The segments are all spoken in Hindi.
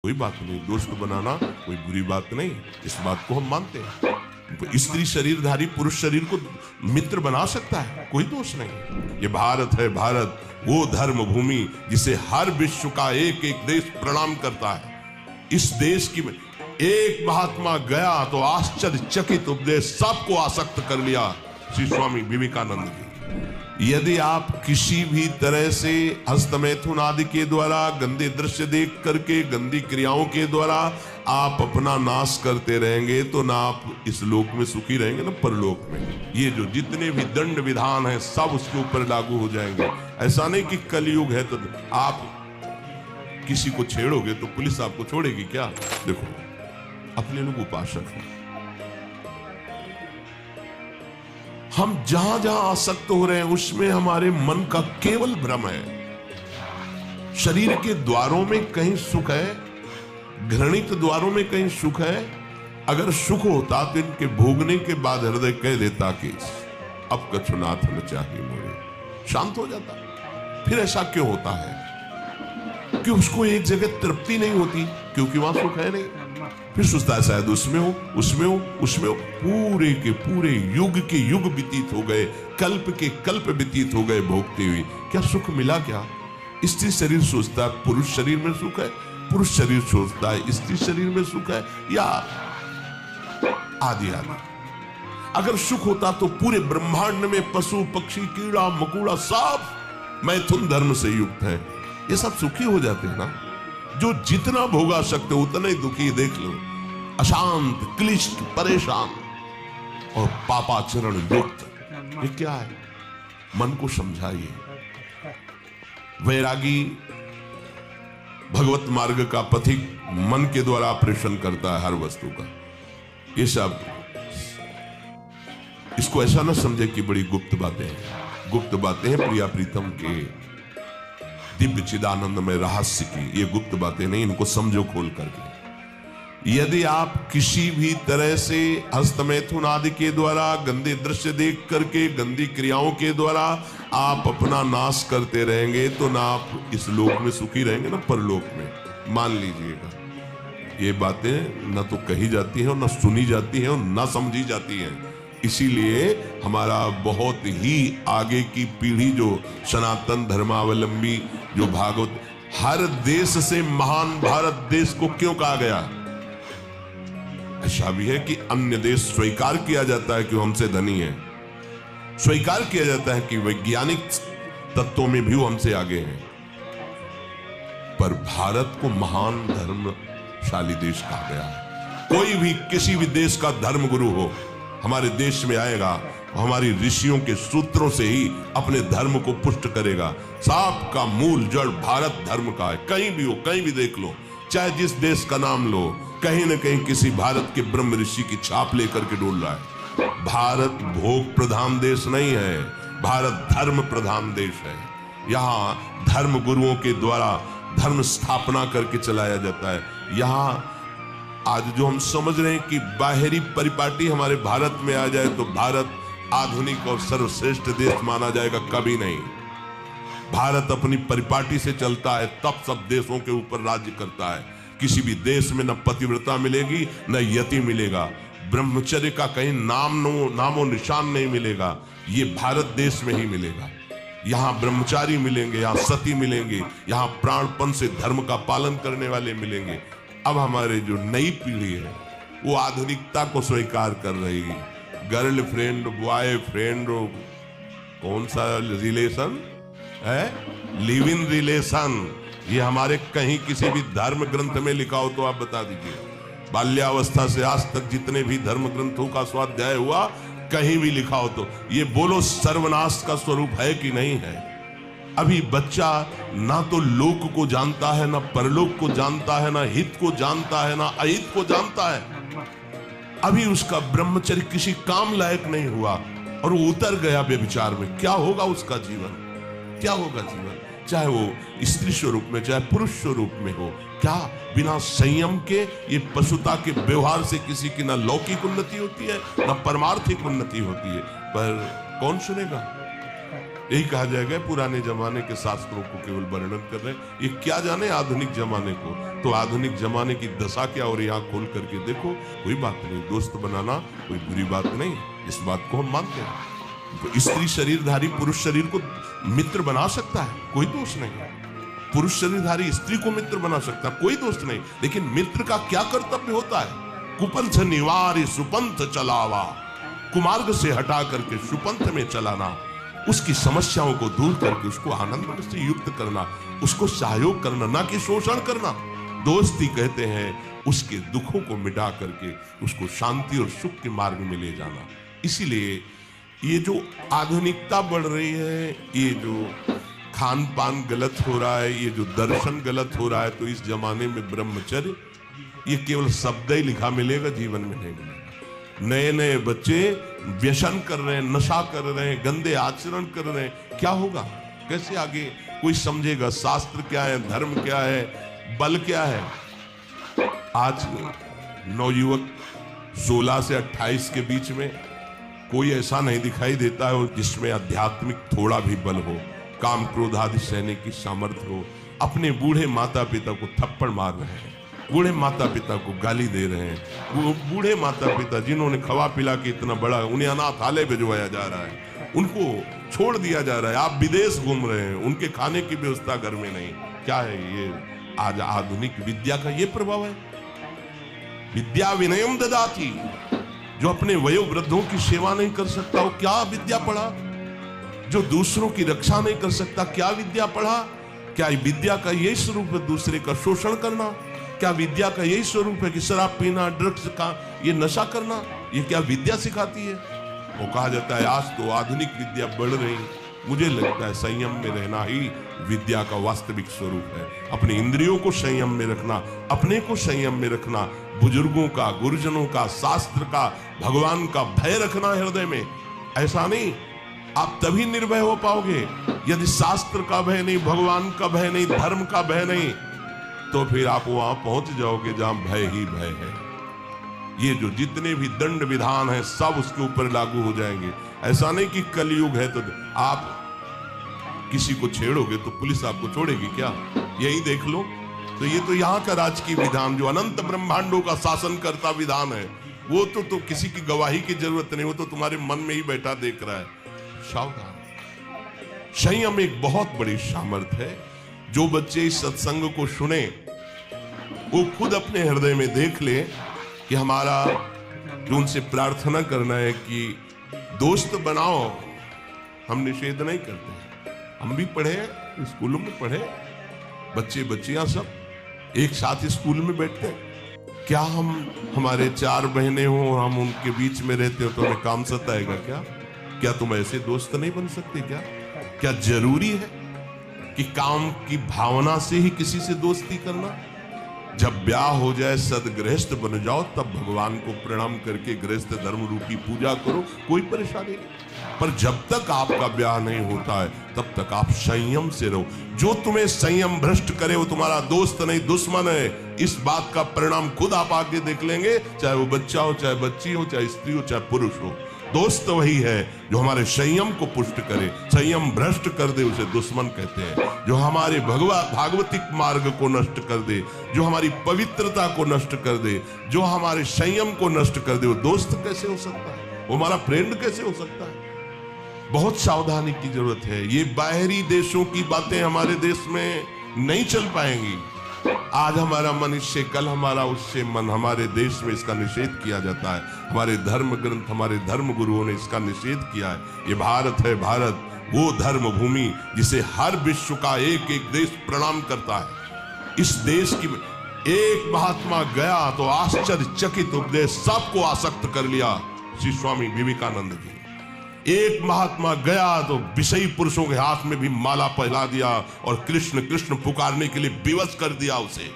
कोई बात नहीं, दोस्त बनाना कोई बुरी बात नहीं, इस बात को हम मानते हैं। स्त्री शरीरधारी पुरुष शरीर को मित्र बना सकता है, कोई दोष नहीं। ये भारत है, भारत वो धर्म भूमि जिसे हर विश्व का एक एक देश प्रणाम करता है। इस देश की एक महात्मा गया तो आश्चर्यचकित उपदेश सबको आसक्त कर लिया, श्री स्वामी विवेकानंद जी। यदि आप किसी भी तरह से हस्तमैथुन आदि के द्वारा, गंदे दृश्य देख करके, गंदी क्रियाओं के द्वारा आप अपना नाश करते रहेंगे तो ना आप इस लोक में सुखी रहेंगे ना परलोक में। ये जो जितने भी दंड विधान है सब उसके ऊपर लागू हो जाएंगे। ऐसा नहीं कि कलयुग है तो आप किसी को छेड़ोगे तो पुलिस आपको छोड़ेगी क्या? देखो, अपने लोग उपासक हैं, हम जहां जहां आसक्त हो रहे हैं उसमें हमारे मन का केवल भ्रम है। शरीर के द्वारों में कहीं सुख है, घृणित द्वारों में कहीं सुख है। अगर सुख होता तो इनके भोगने के बाद हृदय कह देता कि अब कछुनाथ न चाहिए मोरे, शांत हो जाता। फिर ऐसा क्यों होता है कि उसको एक जगह तृप्ति नहीं होती? क्योंकि वहां सुख है नहीं। फिर सोचता है शायद उसमें हो, उसमें हो, उसमें हो। पूरे के पूरे युग के युग व्यतीत हो गए, कल्प के कल्प व्यतीत हो गए भोगते हुए, क्या सुख मिला? क्या स्त्री शरीर सोचता है पुरुष शरीर में सुख है, पुरुष शरीर सोचता है स्त्री शरीर में सुख है, या आदि आदि। अगर सुख होता तो पूरे ब्रह्मांड में पशु पक्षी कीड़ा मकोड़ा सब मैथुन धर्म से युक्त है, ये सब सुखी हो जाते हैं ना। जो जितना भोगा सकते उतना ही दुखी। देख लो, अशांत, क्लिष्ट, परेशान और पापाचरण युक्त। ये क्या है? मन को समझाइए। वैरागी भगवत मार्ग का पथिक मन के द्वारा ऑपरेशन करता है हर वस्तु का। ये सब इसको ऐसा ना समझे कि बड़ी गुप्त बातें हैं। गुप्त बातें हैं प्रिया प्रीतम के दिव्य चिदानंद में रहस्य की। ये गुप्त बातें नहीं, इनको समझो खोल करके। यदि आप किसी भी तरह से हस्तमैथुन आदि के द्वारा, गंदे दृश्य देख करके, गंदी क्रियाओं के द्वारा आप अपना नाश करते रहेंगे तो ना आप इस लोक में सुखी रहेंगे ना परलोक में। मान लीजिएगा, ये बातें न तो कही जाती हैं और न सुनी जाती हैं और न समझी जाती हैं। इसीलिए हमारा बहुत ही आगे की पीढ़ी जो सनातन धर्मावलंबी, जो भागवत, हर देश से महान भारत देश को क्यों कहा गया? ऐसा भी है कि अन्य देश स्वीकार किया जाता है कि हमसे धनी है, स्वीकार किया जाता है कि वैज्ञानिक तत्वों में भी वो हमसे आगे हैं, पर भारत को महान धर्मशाली देश कहा गया है। कोई भी किसी भी देश का धर्म गुरु हो हमारे देश में आएगा, हमारी ऋषियों के सूत्रों से ही अपने धर्म को पुष्ट करेगा। साप का मूल जड़ भारत धर्म का है। कहीं भी हो, कहीं भी देख लो, चाहे जिस देश का नाम लो, कहीं न कहीं किसी भारत के ब्रह्म ऋषि की छाप लेकर के डोल रहा है। भारत भोग प्रधान देश नहीं है, भारत धर्म प्रधान देश है। यहाँ धर्म गुरुओं के द्वारा धर्म स्थापना करके चलाया जाता है। यहाँ आज जो हम समझ रहे हैं कि बाहरी परिपाटी हमारे भारत में आ जाए तो भारत आधुनिक और सर्वश्रेष्ठ देश माना जाएगा, कभी नहीं। भारत अपनी परिपाटी से चलता है, तब सब देशों के ऊपर राज्य करता है। किसी भी देश में न पतिव्रता मिलेगी न यति मिलेगा, ब्रह्मचर्य का कहीं नामो निशान नहीं मिलेगा। ये भारत देश में ही मिलेगा। यहाँ ब्रह्मचारी मिलेंगे, यहाँ सती मिलेंगे, यहाँ प्राणपण से धर्म का पालन करने वाले मिलेंगे। अब हमारे जो नई पीढ़ी है वो आधुनिकता को स्वीकार कर रही है। गर्लफ्रेंड, बॉयफ्रेंड, कौन सा रिलेशन है? Live in relation. ये हमारे कहीं किसी भी धर्म ग्रंथ में लिखा हो तो आप बता दीजिए। बाल्यावस्था से आज तक जितने भी धर्म ग्रंथों का स्वाध्याय हुआ, कहीं भी लिखा हो तो ये बोलो सर्वनाश का स्वरूप है कि नहीं है? अभी बच्चा ना तो लोक को जानता है, ना परलोक को जानता है, ना हित को जानता है, ना अहित को जानता है। अभी उसका ब्रह्मचर्य किसी काम लायक नहीं हुआ और वो उतर गया व्यभिचार में। क्या होगा उसका जीवन? क्या होगा जीवन? चाहे वो स्त्री स्वरूप में चाहे पुरुष स्वरूप में हो, क्या बिना संयम के, ये पशुता के व्यवहार से किसी की ना लौकिक उन्नति होती है ना परमार्थिक उन्नति होती है। पर कौन सुनेगा? यही कहा जाएगा पुराने जमाने के शास्त्रों को केवल वर्णन कर रहे हैं, ये क्या जाने आधुनिक जमाने को। तो आधुनिक जमाने की दशा क्या और यहाँ खोल करके देखो, कोई बात नहीं, दोस्त बनाना कोई बुरी बात नहीं, इस बात को हम मानते हैं। तो स्त्री शरीरधारी पुरुष शरीर को मित्र बना सकता है, कोई दोष नहीं। पुरुष शरीरधारी स्त्री को मित्र बना सकता है, कोई दोष नहीं। लेकिन मित्र का क्या कर्तव्य होता है? कुपंथ निवार सुपंथ चलावा, कुमार्ग से हटा करके सुपंथ में चलाना, उसकी समस्याओं को दूर करके उसको आनंद से युक्त करना, उसको सहयोग करना, ना कि शोषण करना। दोस्ती कहते हैं उसके दुखों को मिटा करके उसको शांति और सुख के मार्ग में ले जाना। इसीलिए ये जो आधुनिकता बढ़ रही है, ये जो खान पान गलत हो रहा है, ये जो दर्शन गलत हो रहा है, तो इस जमाने में ब्रह्मचर्य ये केवल शब्द ही लिखा मिलेगा, जीवन में नहीं मिलेगा। नए नए बच्चे व्यसन कर रहे हैं, नशा कर रहे हैं, गंदे आचरण कर रहे हैं, क्या होगा? कैसे आगे कोई समझेगा शास्त्र क्या है, धर्म क्या है, बल क्या है? आज नवयुवक 16 से 28 के बीच में कोई ऐसा नहीं दिखाई देता है जिसमें आध्यात्मिक थोड़ा भी बल हो, काम क्रोध आदि सहने की सामर्थ्य हो। अपने बूढ़े माता पिता को थप्पड़ मार रहे हैं, बूढ़े माता पिता को गाली दे रहे हैं, वो बूढ़े माता पिता जिन्होंने खवा पिला के इतना बड़ा, उन्हें अनाथालय भिजवाया जा रहा है, उनको छोड़ दिया जा रहा है। आप विदेश घूम रहे हैं, उनके खाने की व्यवस्था घर में नहीं। क्या है ये? आज आधुनिक विद्या का ये प्रभाव है। विद्या विनयम ददाति, जो अपने वयोवृद्धों की सेवा नहीं कर सकता वो क्या विद्या पढ़ा? जो दूसरों की रक्षा नहीं कर सकता क्या विद्या पढ़ा? क्या विद्या का यही स्वरूप है दूसरे का शोषण करना? क्या विद्या का यही स्वरूप है कि शराब पीना, ड्रग्स का ये नशा करना? ये क्या विद्या सिखाती है? वो कहा जाता है आज तो आधुनिक विद्या बढ़ रही, मुझे लगता है संयम में रहना ही विद्या का वास्तविक स्वरूप है। अपनी इंद्रियों को संयम में रखना, अपने को संयम में रखना, बुजुर्गों का, गुरुजनों का, शास्त्र का, भगवान का भय रखना हृदय में। ऐसा नहीं, आप तभी निर्भय हो पाओगे यदि शास्त्र का भय नहीं, भगवान का भय नहीं, धर्म का भय नहीं, तो फिर आप वहां पहुंच जाओगे जहां भय ही भय है। ये जो जितने भी दंड विधान हैं सब उसके ऊपर लागू हो जाएंगे। ऐसा नहीं कि कलयुग है तो आप किसी को छेड़ोगे तो पुलिस आपको छोड़ेगी क्या? यही देख लो। तो ये तो यहाँ का राजकीय विधान जो अनंत ब्रह्मांडों का शासन करता विधान है, वो तो किसी की गवाही की जरूरत नहीं, वो तो तुम्हारे मन में ही बैठा देख रहा है। सावधान। संयम एक बहुत बड़ी सामर्थ्य है। जो बच्चे इस सत्संग को सुने वो खुद अपने हृदय में देख ले कि हमारा जो उनसे प्रार्थना करना है कि दोस्त बनाओ, हम निषेध नहीं करते। हम भी पढ़े, स्कूलों में पढ़े, बच्चे बच्चियां सब एक साथ स्कूल में बैठते हैं। क्या हम हमारे 4 बहनें हो और हम उनके बीच में रहते हो तो हमें काम सताएगा क्या? क्या तुम ऐसे दोस्त नहीं बन सकते क्या? क्या जरूरी है कि काम की भावना से ही किसी से दोस्ती करना? जब ब्याह हो जाए, सदगृहस्थ बन जाओ, तब भगवान को प्रणाम करके गृहस्थ धर्म रूपी पूजा करो, कोई परेशानी नहीं। पर जब तक आपका ब्याह नहीं होता है तब तक आप संयम से रहो। जो तुम्हें संयम भ्रष्ट करे वो तुम्हारा दोस्त नहीं दुश्मन है। इस बात का परिणाम खुद आप आगे देख लेंगे, चाहे वो बच्चा हो, चाहे बच्ची हो, चाहे स्त्री हो, चाहे पुरुष हो। दोस्त वही है जो हमारे संयम को पुष्ट करे। संयम भ्रष्ट कर दे उसे दुश्मन कहते हैं। जो हमारे भागवतिक मार्ग को नष्ट कर दे, जो हमारी पवित्रता को नष्ट कर दे, जो हमारे संयम को नष्ट कर दे, वो दोस्त कैसे हो सकता है? वो हमारा फ्रेंड कैसे हो सकता है? बहुत सावधानी की जरूरत है। ये बाहरी देशों की बातें हमारे देश में नहीं चल पाएंगी। आज हमारा मन इससे, कल हमारा उससे मन। हमारे देश में इसका निषेध किया जाता है। हमारे धर्म ग्रंथ, हमारे धर्म गुरुओं ने इसका निषेध किया है। ये भारत है, भारत वो धर्म भूमि जिसे हर विश्व का एक एक देश प्रणाम करता है। इस देश की एक महात्मा गया तो आश्चर्यचकित उपदेश सबको आसक्त कर लिया, श्री स्वामी विवेकानंद जी। एक महात्मा गया तो विषयी पुरुषों के हाथ में भी माला पहला दिया और कृष्ण कृष्ण पुकारने के लिए विवश कर दिया उसे।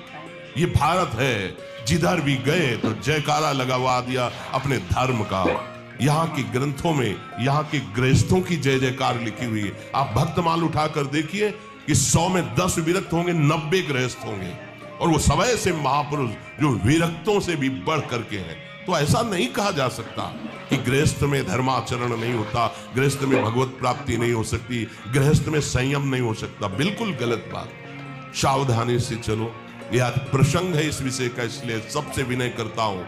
ये भारत है, जिधर भी गए तो जयकारा लगवा दिया अपने धर्म का। यहाँ के ग्रंथों में यहाँ के गृहस्थों की जय जयकार लिखी हुई है। आप भक्तमाल उठाकर देखिए कि 100 में 10 विरक्त होंगे, 90 गृहस्थ होंगे, और वो सब ऐसे महापुरुष जो विरक्तों से भी बढ़ करके हैं। तो ऐसा नहीं कहा जा सकता कि गृहस्थ में धर्माचरण नहीं होता, गृहस्थ में भगवत प्राप्ति नहीं हो सकती, गृहस्थ में संयम नहीं हो सकता। बिल्कुल गलत बात। सावधानी से चलो। यह प्रसंग है इस विषय का, इसलिए सबसे विनय करता हूं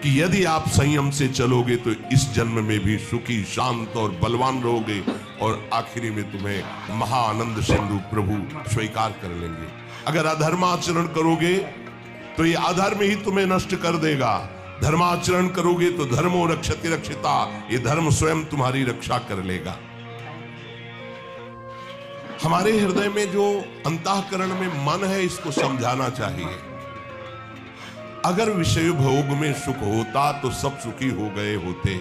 कि यदि आप संयम से चलोगे तो इस जन्म में भी सुखी, शांत और बलवान रहोगे और आखिरी में तुम्हें महाआनंद सिंधु प्रभु स्वीकार कर लेंगे। अगर अधर्माचरण करोगे तो ये अधर्म ही तुम्हें नष्ट कर देगा, धर्माचरण करोगे तो धर्मो रक्षति रक्षिता, ये धर्म स्वयं तुम्हारी रक्षा कर लेगा। हमारे हृदय में जो अंतःकरण में मन है, इसको समझाना चाहिए। अगर विषय भोग में सुख होता तो सब सुखी हो गए होते।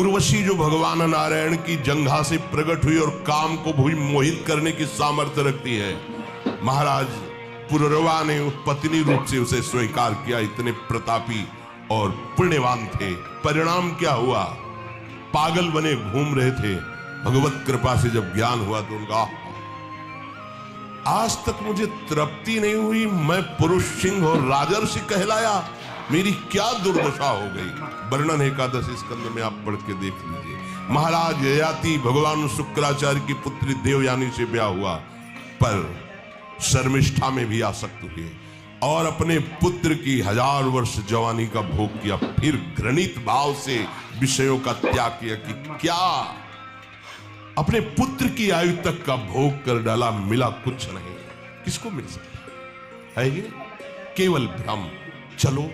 उर्वशी जो भगवान नारायण की जंघा से प्रकट हुई और काम को भी मोहित करने की सामर्थ्य रखती है, महाराज पुररवा ने पत्नी रूप से उसे स्वीकार किया। इतने प्रतापी और पुण्यवान थे। परिणाम क्या हुआ? पागल बने घूम रहे थे। भगवत कृपा से जब ज्ञान हुआ तो उनका आज तक मुझे तृप्ति नहीं हुई, मैं पुरुष सिंह और राजर्षि कहलाया, मेरी क्या दुर्दशा हो गई। वर्णन एकादश स्कंद में आप पढ़ के देख लीजिए। महाराज ययाति भगवान शुक्राचार्य की पुत्री देवयानी से ब्याह हुआ, पर शर्मिष्ठा में भी आसक्त हुए और अपने पुत्र की 1000 वर्ष जवानी का भोग किया। फिर घृणित भाव से विषयों का त्याग किया कि क्या अपने पुत्र की आयु तक का भोग कर डाला, मिला कुछ नहीं। किसको मिल सकता है? ये केवल भ्रम। चलो,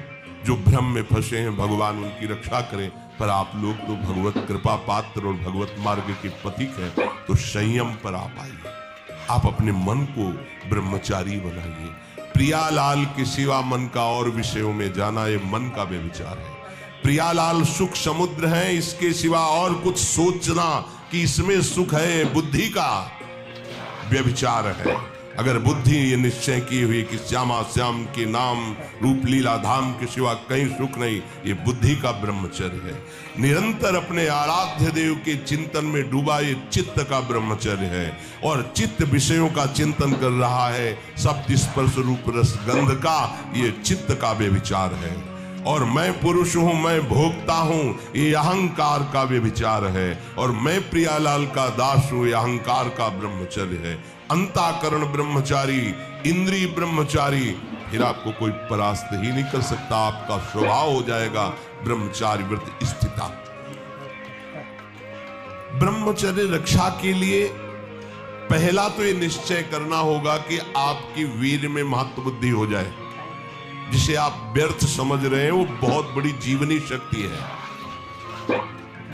जो भ्रम में फंसे हैं भगवान उनकी रक्षा करें, पर आप लोग तो भगवत कृपा पात्र और भगवत मार्ग के पथिक हैं, तो संयम पर आप आइए। आप अपने मन को ब्रह्मचारी बनाइए। प्रियालाल के सिवा मन का और विषयों में जाना, ये मन का व्यभिचार है। प्रियालाल सुख समुद्र है, इसके सिवा और कुछ सोचना कि इसमें सुख है, बुद्धि का व्यभिचार है। अगर बुद्धि ये निश्चय की हुई कि श्यामा श्याम के नाम रूप लीला धाम के सिवा कहीं सुख नहीं, ये बुद्धि का ब्रह्मचर्य है। निरंतर अपने आराध्य देव के चिंतन में डूबा, ये चित्त का ब्रह्मचर्य है। और चित्त विषयों का चिंतन कर रहा है, शब्द स्पर्श रूप रस गंध का, ये चित्त का व्यभिचार है। और मैं पुरुष हूं, मैं भोगता हूं, ये अहंकार का व्यभिचार है। और मैं प्रियालाल का दास हूं, ये अहंकार का ब्रह्मचर्य है। अंतःकरण ब्रह्मचारी, इंद्रिय ब्रह्मचारी, फिर आपको कोई परास्त ही नहीं कर सकता। आपका स्वभाव हो जाएगा ब्रह्मचारी व्रत स्थिता। ब्रह्मचर्य रक्षा के लिए पहला तो ये निश्चय करना होगा कि आपकी वीर में महत्व बुद्धि हो जाए। जिसे आप व्यर्थ समझ रहे हैं वो बहुत बड़ी जीवनी शक्ति है।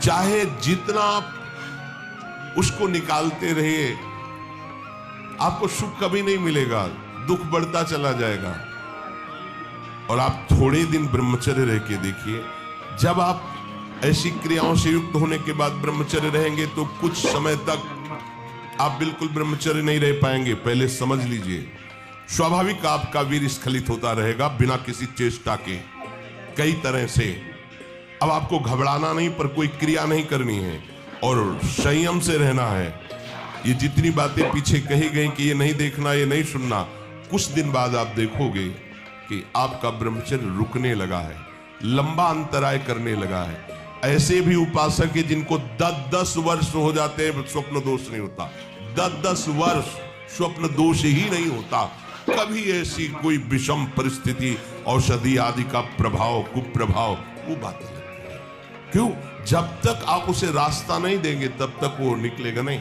चाहे जितना आप उसको निकालते रहिए, आपको सुख कभी नहीं मिलेगा, दुख बढ़ता चला जाएगा। और आप थोड़े दिन ब्रह्मचर्य रह के देखिए, जब आप ऐसी क्रियाओं से युक्त होने के बाद ब्रह्मचर्य रहेंगे तो कुछ समय तक आप बिल्कुल ब्रह्मचर्य नहीं रह पाएंगे। पहले समझ लीजिए, स्वाभाविक आपका वीर स्खलित होता रहेगा बिना किसी चेष्टा के, कई तरह से। अब आपको घबराना नहीं, पर कोई क्रिया नहीं करनी है और संयम से रहना है। ये जितनी बातें पीछे कही गई कि ये नहीं देखना, ये नहीं सुनना, कुछ दिन बाद आप देखोगे कि आपका ब्रह्मचर्य रुकने लगा है, लंबा अंतराय करने लगा है। ऐसे भी उपासक है जिनको 10-10 वर्ष हो जाते हैं, स्वप्न दोष नहीं होता। 10-10 वर्ष स्वप्न दोष ही नहीं होता। कभी ऐसी कोई विषम परिस्थिति, औषधि आदि का प्रभाव, कुप्रभाव, वो बात लगती है। क्यों? जब तक आप उसे रास्ता नहीं देंगे तब तक वो निकलेगा नहीं।